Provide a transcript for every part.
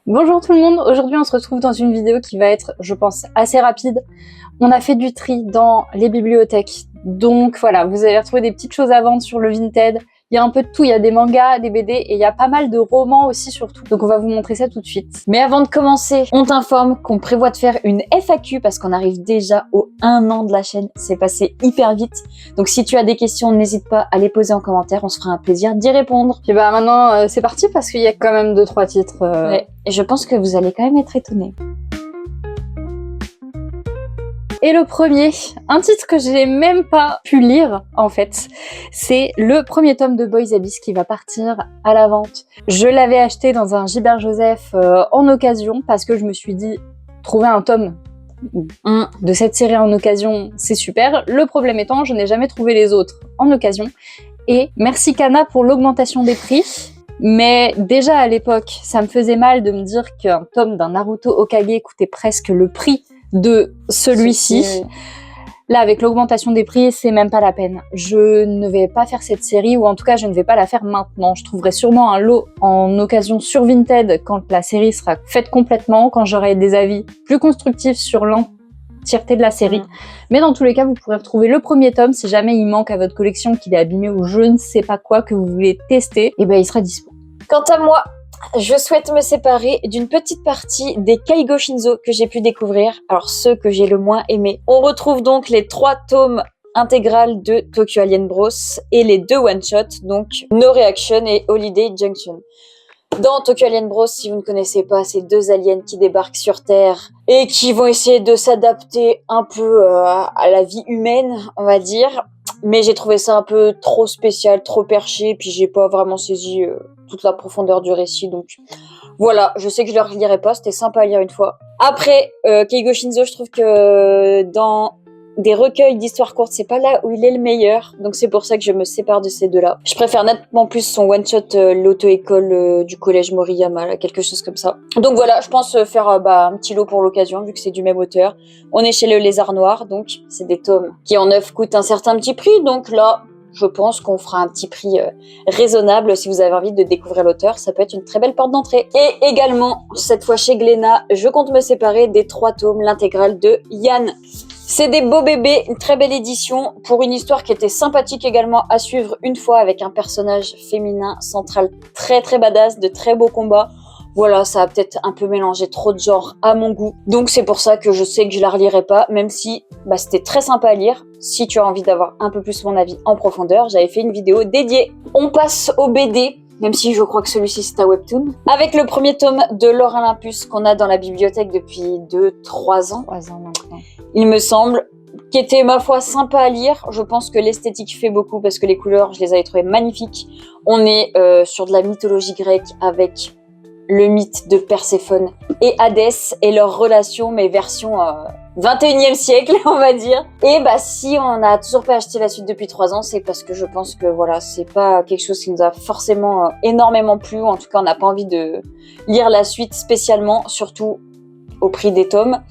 Bonjour tout le monde, aujourd'hui on se retrouve dans une vidéo qui va être, je pense, assez rapide. On a fait du tri dans les bibliothèques, donc voilà, vous allez retrouver des petites choses à vendre sur le Vinted. Il y a un peu de tout, il y a des mangas, des BD et il y a pas mal de romans aussi surtout. Donc on va vous montrer ça tout de suite. Mais avant de commencer, on t'informe qu'on prévoit de faire une FAQ parce qu'on arrive déjà au 1 an de la chaîne. C'est passé hyper vite. Donc si tu as des questions, n'hésite pas à les poser en commentaire, on se fera un plaisir d'y répondre. Puis bah maintenant c'est parti parce qu'il y a quand même 2-3 titres. Ouais, et je pense que vous allez quand même être étonnés. Et le premier, un titre que j'ai même pas pu lire en fait, c'est le premier tome de Boys Abyss qui va partir à la vente. Je l'avais acheté dans un Gilbert Joseph en occasion parce que je me suis dit, trouver un tome de cette série en occasion, c'est super. Le problème étant, je n'ai jamais trouvé les autres en occasion. Et merci Kana pour l'augmentation des prix. Mais déjà à l'époque, ça me faisait mal de me dire qu'un tome d'un Naruto Hokage coûtait presque le prix de celui-ci. Là, avec l'augmentation des prix, c'est même pas la peine. Je ne vais pas faire cette série, ou en tout cas, je ne vais pas la faire maintenant. Je trouverai sûrement un lot en occasion sur Vinted quand la série sera faite complètement, quand j'aurai des avis plus constructifs sur l'entièreté de la série. Mais dans tous les cas, vous pourrez retrouver le premier tome si jamais il manque à votre collection, qu'il est abîmé ou je ne sais pas quoi, que vous voulez tester, et ben il sera dispo. Quant à moi, je souhaite me séparer d'une petite partie des Keigo Shinzo que j'ai pu découvrir, alors ceux que j'ai le moins aimés. On retrouve donc les 3 tomes intégrales de Tokyo Alien Bros et les 2 one-shots, donc No Reaction et Holiday Junction. Dans Tokyo Alien Bros, si vous ne connaissez pas, c'est 2 aliens qui débarquent sur Terre et qui vont essayer de s'adapter un peu à la vie humaine, on va dire. Mais j'ai trouvé ça un peu trop spécial, trop perché, puis j'ai pas vraiment saisi toute la profondeur du récit, donc voilà, je sais que je le relirai pas, c'était sympa à lire une fois. Après, Keigo Shinzo, je trouve que dans des recueils d'histoires courtes, c'est pas là où il est le meilleur, donc c'est pour ça que je me sépare de ces deux-là. Je préfère nettement plus son one-shot l'auto-école du collège Moriyama, là, quelque chose comme ça. Donc voilà, je pense faire un petit lot pour l'occasion, vu que c'est du même auteur. On est chez le Lézard Noir, donc c'est des tomes qui en neuf coûtent un certain petit prix, donc là, je pense qu'on fera un petit prix raisonnable si vous avez envie de découvrir l'auteur. Ça peut être une très belle porte d'entrée. Et également, cette fois chez Glénat, je compte me séparer des 3 tomes, l'intégrale de Yann. C'est des beaux bébés, une très belle édition pour une histoire qui était sympathique également à suivre une fois avec un personnage féminin central très très badass, de très beaux combats. Voilà, ça a peut-être un peu mélangé trop de genres à mon goût. Donc c'est pour ça que je sais que je la relirai pas, même si c'était très sympa à lire. Si tu as envie d'avoir un peu plus mon avis en profondeur, j'avais fait une vidéo dédiée. On passe au BD, même si je crois que celui-ci c'est un webtoon, avec le premier tome de Laure Olympus qu'on a dans la bibliothèque depuis 2-3 ans. 3 ans maintenant. Il me semble, qui était ma foi sympa à lire. Je pense que l'esthétique fait beaucoup parce que les couleurs, je les avais trouvées magnifiques. On est sur de la mythologie grecque avec le mythe de Perséphone et Hadès et leur relation, mais version 21e siècle, on va dire. Et si on n'a toujours pas acheté la suite depuis 3 ans, c'est parce que je pense que voilà, c'est pas quelque chose qui nous a forcément énormément plu, ou en tout cas on n'a pas envie de lire la suite spécialement, surtout au prix des tomes.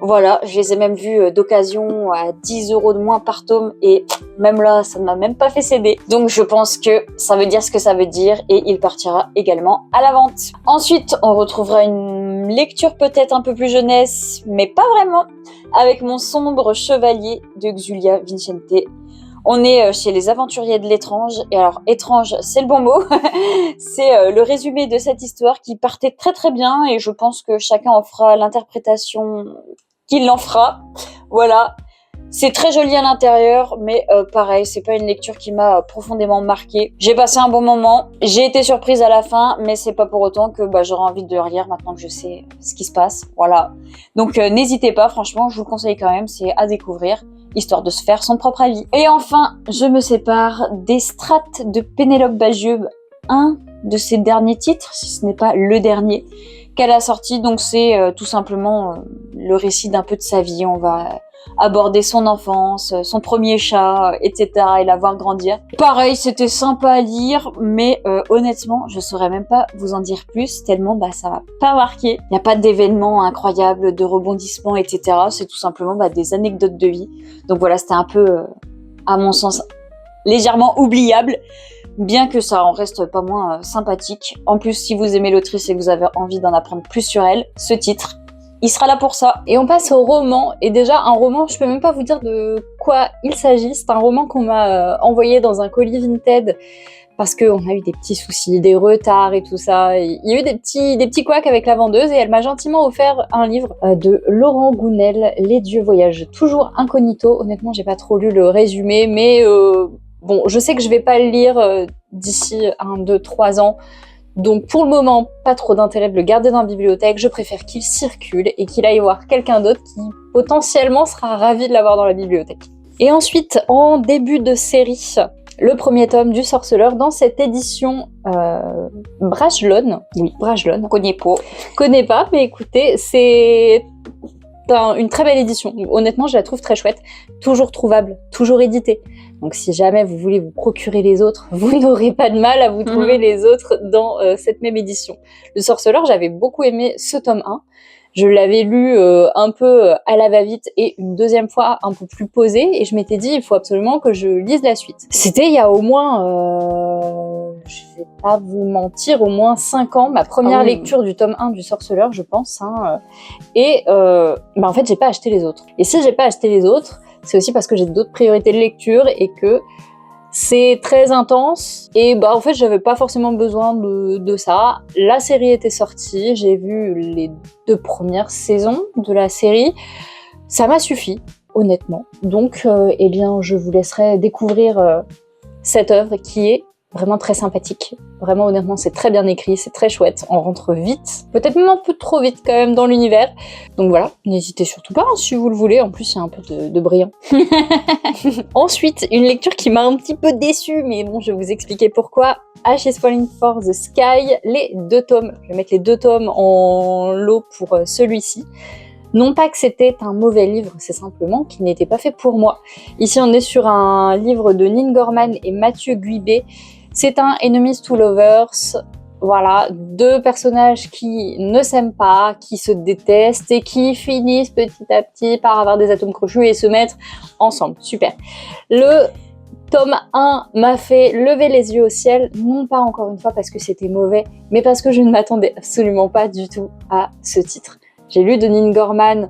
Voilà, je les ai même vus d'occasion à 10 € de moins par tome et même là, ça ne m'a même pas fait céder. Donc je pense que ça veut dire ce que ça veut dire et il partira également à la vente. Ensuite, on retrouvera une lecture peut-être un peu plus jeunesse, mais pas vraiment, avec Mon sombre chevalier de Xulia Vincente. On est chez les aventuriers de l'étrange, et alors étrange, c'est le bon mot, c'est le résumé de cette histoire qui partait très très bien, et je pense que chacun en fera l'interprétation qu'il en fera, voilà. C'est très joli à l'intérieur, mais pareil, c'est pas une lecture qui m'a profondément marquée. J'ai passé un bon moment, j'ai été surprise à la fin, mais c'est pas pour autant que j'aurais envie de relire maintenant que je sais ce qui se passe, voilà. Donc n'hésitez pas, franchement, je vous le conseille quand même, c'est à découvrir, histoire de se faire son propre avis. Et enfin, je me sépare des Strates de Pénélope Bagieux, un de ses derniers titres, si ce n'est pas le dernier, qu'elle a sorti. Donc c'est tout simplement le récit d'un peu de sa vie. On va aborder son enfance, son premier chat, etc. et la voir grandir. Pareil, c'était sympa à lire, mais honnêtement, je saurais même pas vous en dire plus, tellement ça m'a pas marqué. Il n'y a pas d'événements incroyables, de rebondissements, etc. C'est tout simplement des anecdotes de vie. Donc voilà, c'était un peu, à mon sens, légèrement oubliable. bien que ça en reste pas moins sympathique. En plus, si vous aimez l'autrice et que vous avez envie d'en apprendre plus sur elle, ce titre, il sera là pour ça. Et on passe au roman, et déjà un roman, je peux même pas vous dire de quoi il s'agit, c'est un roman qu'on m'a envoyé dans un colis Vinted, parce qu'on a eu des petits soucis, des retards et tout ça. Il y a eu des petits couacs avec la vendeuse, et elle m'a gentiment offert un livre de Laurent Gounel, Les dieux voyagent toujours incognito. Honnêtement, j'ai pas trop lu le résumé, mais bon, je sais que je vais pas le lire d'ici 1, 2, 3 ans. Donc pour le moment, pas trop d'intérêt de le garder dans la bibliothèque. Je préfère qu'il circule et qu'il aille voir quelqu'un d'autre qui potentiellement sera ravi de l'avoir dans la bibliothèque. Et ensuite, en début de série, le premier tome du Sorceleur dans cette édition Brajlon. Oui, Brajlon. Connais pas, mais écoutez, c'est une très belle édition. Honnêtement, je la trouve très chouette. Toujours trouvable, toujours édité. Donc si jamais vous voulez vous procurer les autres, vous n'aurez pas de mal à vous trouver les autres dans cette même édition. Le Sorceleur, j'avais beaucoup aimé ce tome 1. Je l'avais lu un peu à la va-vite et une deuxième fois un peu plus posée, et je m'étais dit il faut absolument que je lise la suite. C'était il y a au moins, je vais pas vous mentir, au moins 5 ans, ma première lecture du tome 1 du Sorceleur, je pense. Et en fait, j'ai pas acheté les autres. Et si j'ai pas acheté les autres, c'est aussi parce que j'ai d'autres priorités de lecture et que c'est très intense, et en fait j'avais pas forcément besoin de ça. La série était sortie, j'ai vu les 2 premières saisons de la série, ça m'a suffi, honnêtement. Donc eh bien je vous laisserai découvrir cette œuvre qui est vraiment très sympathique. Vraiment, honnêtement, c'est très bien écrit, c'est très chouette. On rentre vite, peut-être même un peu trop vite quand même dans l'univers. Donc voilà, n'hésitez surtout pas si vous le voulez. En plus, il y a un peu de brillant. Ensuite, une lecture qui m'a un petit peu déçue, mais bon, je vais vous expliquer pourquoi. Ash is Falling for the Sky, les 2 tomes. Je vais mettre les 2 tomes en lot pour celui-ci. Non pas que c'était un mauvais livre, c'est simplement qu'il n'était pas fait pour moi. Ici, on est sur un livre de Neil Gaiman et Mathieu Guibé. C'est un Enemies to Lovers, voilà, 2 personnages qui ne s'aiment pas, qui se détestent et qui finissent petit à petit par avoir des atomes crochus et se mettre ensemble. Super. Le tome 1 m'a fait lever les yeux au ciel, non pas encore une fois parce que c'était mauvais, mais parce que je ne m'attendais absolument pas du tout à ce titre. J'ai lu de Neil Gaiman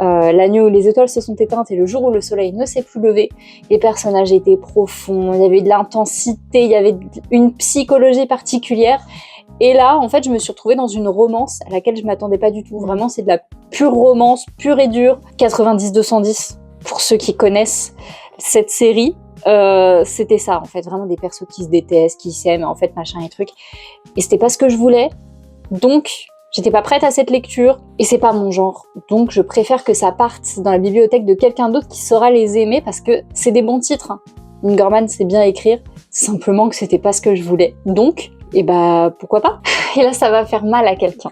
La nuit où les étoiles se sont éteintes et le jour où le soleil ne s'est plus levé. Les personnages étaient profonds, il y avait de l'intensité, il y avait une psychologie particulière. Et là, en fait, je me suis retrouvée dans une romance à laquelle je m'attendais pas du tout. Vraiment, c'est de la pure romance, pure et dure. 90-210, pour ceux qui connaissent cette série. C'était ça, en fait. Vraiment des persos qui se détestent, qui s'aiment, en fait, machin et truc. Et c'était pas ce que je voulais. Donc, j'étais pas prête à cette lecture et c'est pas mon genre. Donc je préfère que ça parte dans la bibliothèque de quelqu'un d'autre qui saura les aimer parce que c'est des bons titres. Neil Gaiman sait bien écrire, simplement que c'était pas ce que je voulais. Donc, pourquoi pas? Et là, ça va faire mal à quelqu'un.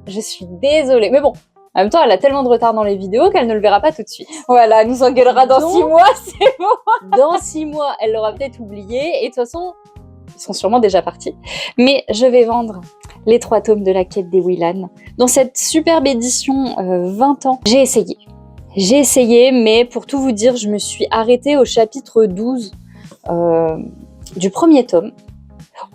Je suis désolée. Mais bon, en même temps, elle a tellement de retard dans les vidéos qu'elle ne le verra pas tout de suite. Voilà, elle nous engueulera dans 6 mois, c'est bon. Dans 6 mois, elle l'aura peut-être oublié et de toute façon, ils sont sûrement déjà partis. Mais je vais vendre les 3 tomes de la quête des Willan. Dans cette superbe édition 20 ans, j'ai essayé, mais pour tout vous dire, je me suis arrêtée au chapitre 12 du premier tome.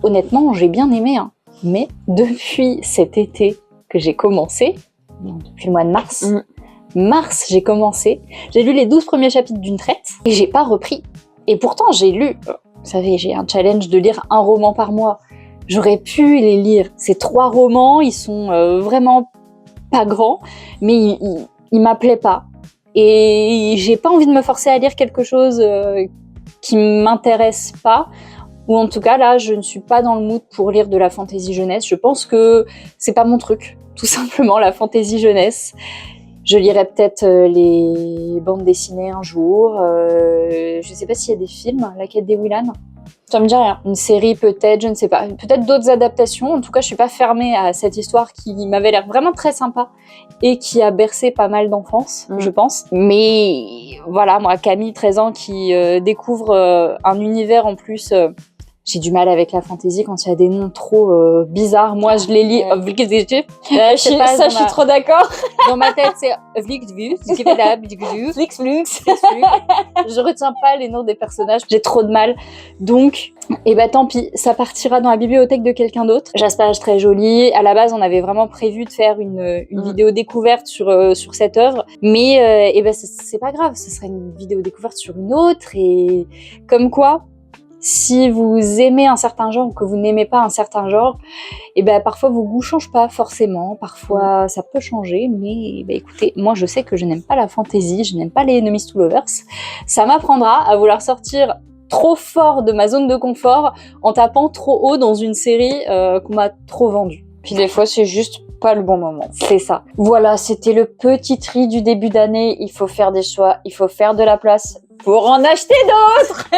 Honnêtement, j'ai bien aimé, mais depuis cet été que j'ai commencé, depuis le mois de mars, j'ai commencé, j'ai lu les 12 premiers chapitres d'une traite et j'ai pas repris. Et pourtant, j'ai lu, vous savez, j'ai un challenge de lire un roman par mois. J'aurais pu les lire. Ces 3 romans, ils sont vraiment pas grands, mais ils m'appelaient pas. Et j'ai pas envie de me forcer à lire quelque chose qui m'intéresse pas. Ou en tout cas, là, je ne suis pas dans le mood pour lire de la fantasy jeunesse. Je pense que c'est pas mon truc, tout simplement, la fantasy jeunesse. Je lirai peut-être les bandes dessinées un jour. Je sais pas s'il y a des films, La quête des Willan. Ça me dit rien. Une série peut-être, je ne sais pas. Peut-être d'autres adaptations. En tout cas, je suis pas fermée à cette histoire qui m'avait l'air vraiment très sympa et qui a bercé pas mal d'enfance, je pense. Mais voilà, moi, Camille, 13 ans, qui découvre un univers en plus J'ai du mal avec la fantasy quand il y a des noms trop bizarres. Moi, je les lis. Je suis trop d'accord. Dans ma tête, c'est Flix. Je retiens pas les noms des personnages. J'ai trop de mal. Donc, tant pis. Ça partira dans la bibliothèque de quelqu'un d'autre. Jaspage, très joli. À la base, on avait vraiment prévu de faire une vidéo découverte sur cette œuvre. Mais, c'est pas grave. Ce sera une vidéo découverte sur une autre. Et comme quoi, si vous aimez un certain genre ou que vous n'aimez pas un certain genre, parfois vos goûts changent pas forcément, parfois ça peut changer, mais écoutez, moi je sais que je n'aime pas la fantasy, je n'aime pas les enemies to lovers, ça m'apprendra à vouloir sortir trop fort de ma zone de confort en tapant trop haut dans une série qu'on m'a trop vendue. Puis des fois c'est juste pas le bon moment. C'est ça. Voilà, c'était le petit tri du début d'année, il faut faire des choix, il faut faire de la place pour en acheter d'autres.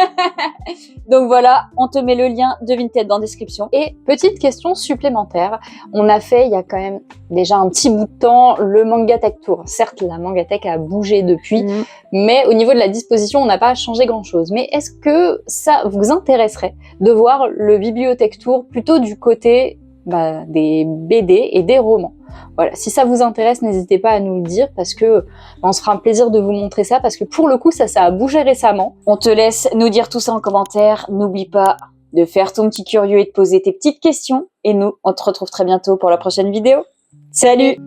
Donc voilà, on te met le lien de Vinted dans la description. Et petite question supplémentaire, on a fait il y a quand même déjà un petit bout de temps le Manga Tech Tour. Certes, la Manga Tech a bougé depuis, mais au niveau de la disposition, on n'a pas changé grand-chose. Mais est-ce que ça vous intéresserait de voir le Bibliothèque Tour plutôt du côté des BD et des romans? Voilà, si ça vous intéresse, n'hésitez pas à nous le dire parce que on se fera un plaisir de vous montrer ça parce que pour le coup, ça a bougé récemment. On te laisse nous dire tout ça en commentaire. N'oublie pas de faire ton petit curieux et de poser tes petites questions. Et nous, on te retrouve très bientôt pour la prochaine vidéo. Salut!